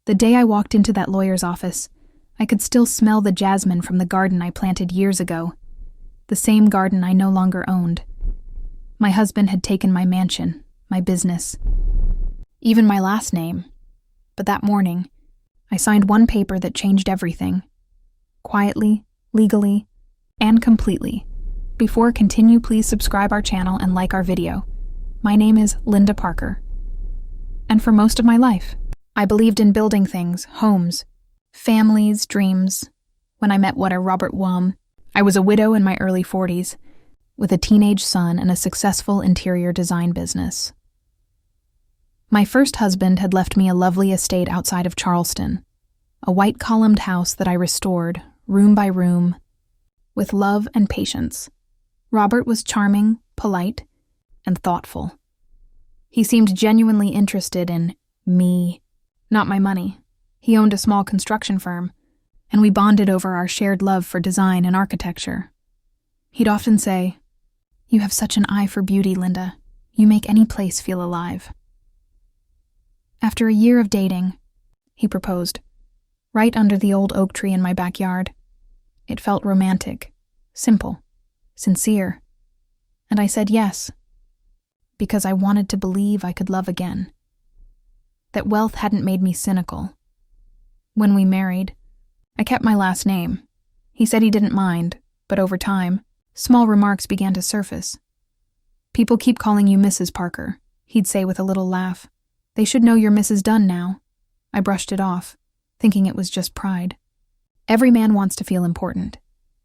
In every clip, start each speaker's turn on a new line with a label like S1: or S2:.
S1: The day I walked into that lawyer's office, I could still smell the jasmine from the garden I planted years ago, the same garden I no longer owned. My husband had taken my mansion, my business, even my last name. But that morning, I signed one paper that changed everything. Quietly, legally, and completely. Before continue, please subscribe our channel and like our video. My name is Linda Parker. And for most of my life, I believed in building things, homes, families, dreams. When I met Robert Wum, I was a widow in my early 40s, with a teenage son and a successful interior design business. My first husband had left me a lovely estate outside of Charleston, a white-columned house that I restored, room by room, with love and patience. Robert was charming, polite, and thoughtful. He seemed genuinely interested in me, not my money. He owned a small construction firm, and we bonded over our shared love for design and architecture. He'd often say, "You have such an eye for beauty, Linda. You make any place feel alive." After a year of dating, he proposed, right under the old oak tree in my backyard. It felt romantic, simple, sincere, and I said yes, because I wanted to believe I could love again, that wealth hadn't made me cynical. When we married, I kept my last name. He said he didn't mind, but over time, small remarks began to surface. "People keep calling you Mrs. Parker," he'd say with a little laugh. "They should know you're Mrs. Dunn now." I brushed it off, thinking it was just pride. Every man wants to feel important.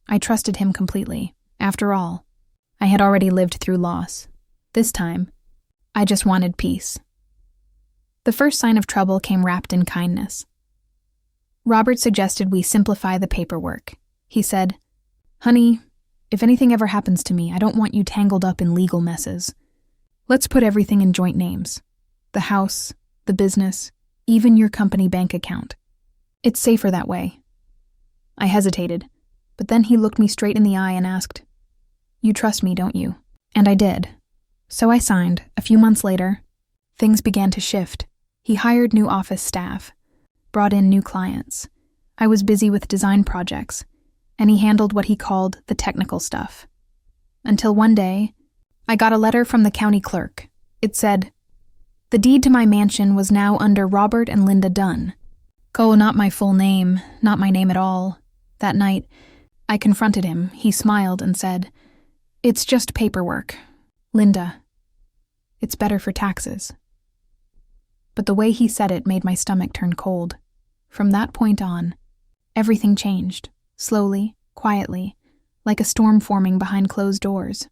S1: I trusted him completely. After all, I had already lived through loss. This time, I just wanted peace. The first sign of trouble came wrapped in kindness. Robert suggested we simplify the paperwork. He said, "Honey, if anything ever happens to me, I don't want you tangled up in legal messes. Let's put everything in joint names. The house, the business, even your company bank account. It's safer that way." I hesitated, but then he looked me straight in the eye and asked, "You trust me, don't you?" And I did. So I signed. A few months later, things began to shift. He hired new office staff, brought in new clients. I was busy with design projects, and he handled what he called the technical stuff. Until one day, I got a letter from the county clerk. It said, "The deed to my mansion was now under Robert and Linda Dunn." Oh, not my full name, not my name at all. That night, I confronted him. He smiled and said, "It's just paperwork. Linda, it's better for taxes." But the way he said it made my stomach turn cold. From that point on, everything changed, slowly, quietly, like a storm forming behind closed doors.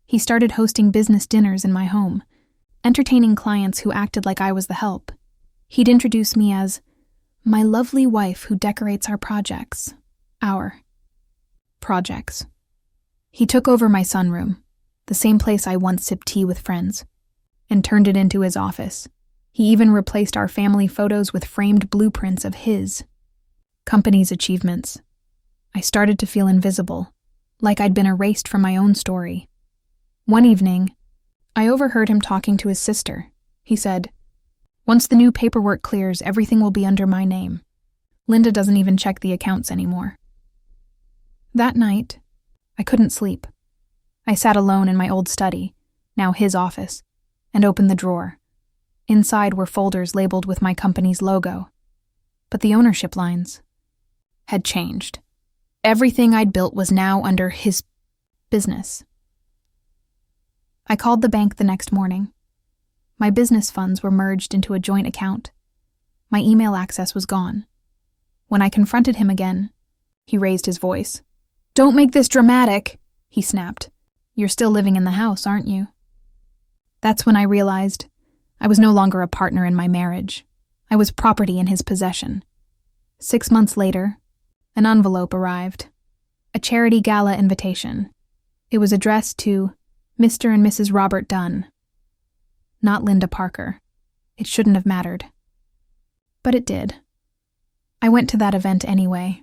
S1: He started hosting business dinners in my home, entertaining clients who acted like I was the help. He'd introduce me as my lovely wife who decorates our projects. Our projects. He took over my sunroom, the same place I once sipped tea with friends, and turned it into his office. He even replaced our family photos with framed blueprints of his company's achievements. I started to feel invisible, like I'd been erased from my own story. One evening, I overheard him talking to his sister. He said, "Once the new paperwork clears, everything will be under my name. Linda doesn't even check the accounts anymore." That night, I couldn't sleep. I sat alone in my old study, now his office, and opened the drawer. Inside were folders labeled with my company's logo. But the ownership lines had changed. Everything I'd built was now under his business. I called the bank the next morning. My business funds were merged into a joint account. My email access was gone. When I confronted him again, he raised his voice. "Don't make this dramatic," he snapped. "You're still living in the house, aren't you?" That's when I realized I was no longer a partner in my marriage. I was property in his possession. 6 months later, an envelope arrived. A charity gala invitation. It was addressed to Mr. and Mrs. Robert Dunn. Not Linda Parker. It shouldn't have mattered. But it did. I went to that event anyway,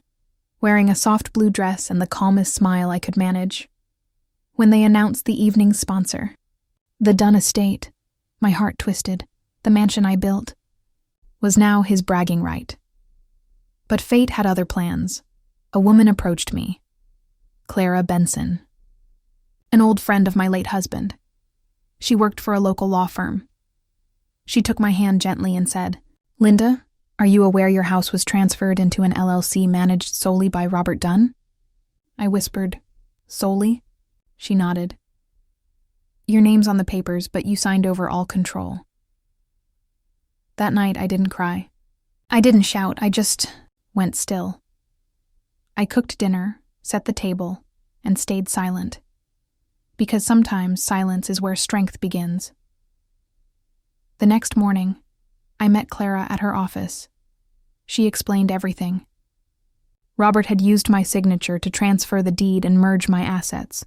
S1: wearing a soft blue dress and the calmest smile I could manage. When they announced the evening's sponsor, the Dunn estate, my heart twisted, the mansion I built. was now his bragging right. But fate had other plans. A woman approached me, Clara Benson, an old friend of my late husband. She worked for a local law firm. She took my hand gently and said, "Linda, are you aware your house was transferred into an LLC managed solely by Robert Dunn?" I whispered, "Solely?" She nodded. "Your name's on the papers, but you signed over all control." That night, I didn't cry. I didn't shout, I just went still. I cooked dinner, set the table, and stayed silent. Because sometimes silence is where strength begins. The next morning, I met Clara at her office. She explained everything. Robert had used my signature to transfer the deed and merge my assets.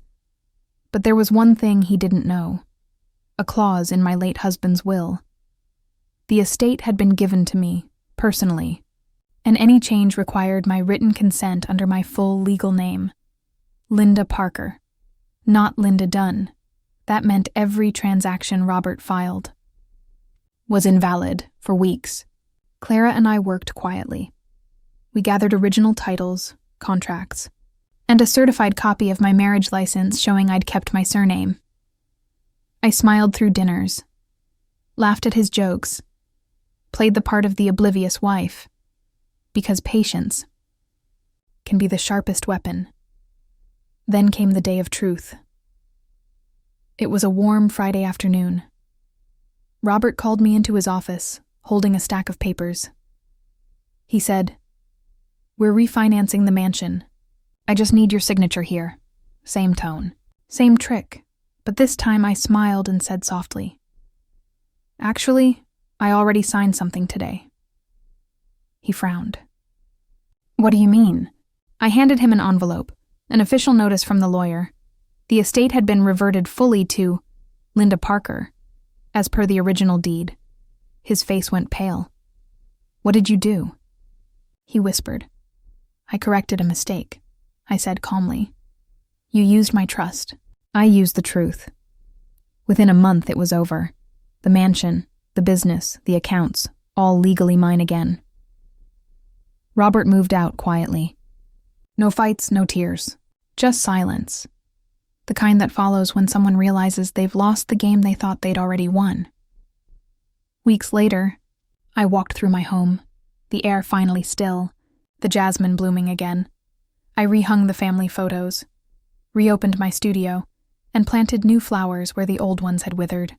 S1: But there was one thing he didn't know: a clause in my late husband's will. The estate had been given to me, personally, and any change required my written consent under my full legal name, Linda Parker, not Linda Dunn. That meant every transaction Robert filed was invalid for weeks. Clara and I worked quietly. We gathered original titles, contracts, and a certified copy of my marriage license showing I'd kept my surname. I smiled through dinners, laughed at his jokes, played the part of the oblivious wife, because patience can be the sharpest weapon. Then came the day of truth. It was a warm Friday afternoon. Robert called me into his office, holding a stack of papers. He said, "We're refinancing the mansion. I just need your signature here." Same tone, same trick, but this time I smiled and said softly, "Actually, I already signed something today." He frowned. "What do you mean?" I handed him an envelope, an official notice from the lawyer. The estate had been reverted fully to Linda Parker, as per the original deed. His face went pale. "What did you do?" He whispered. "I corrected a mistake," I said calmly. "You used my trust. I used the truth." Within a month it was over. The mansion, the business, the accounts, all legally mine again. Robert moved out quietly. No fights, no tears. Just silence. The kind that follows when someone realizes they've lost the game they thought they'd already won. Weeks later, I walked through my home, the air finally still, the jasmine blooming again. I rehung the family photos, reopened my studio, and planted new flowers where the old ones had withered.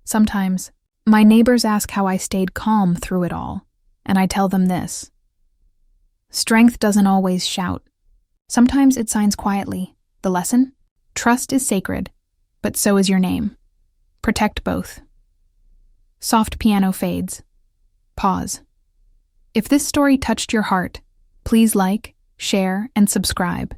S1: Sometimes, my neighbors ask how I stayed calm through it all, and I tell them this: strength doesn't always shout. Sometimes it signs quietly. The lesson? Trust is sacred, but so is your name. Protect both. Soft piano fades. Pause. If this story touched your heart, please like, share, and subscribe.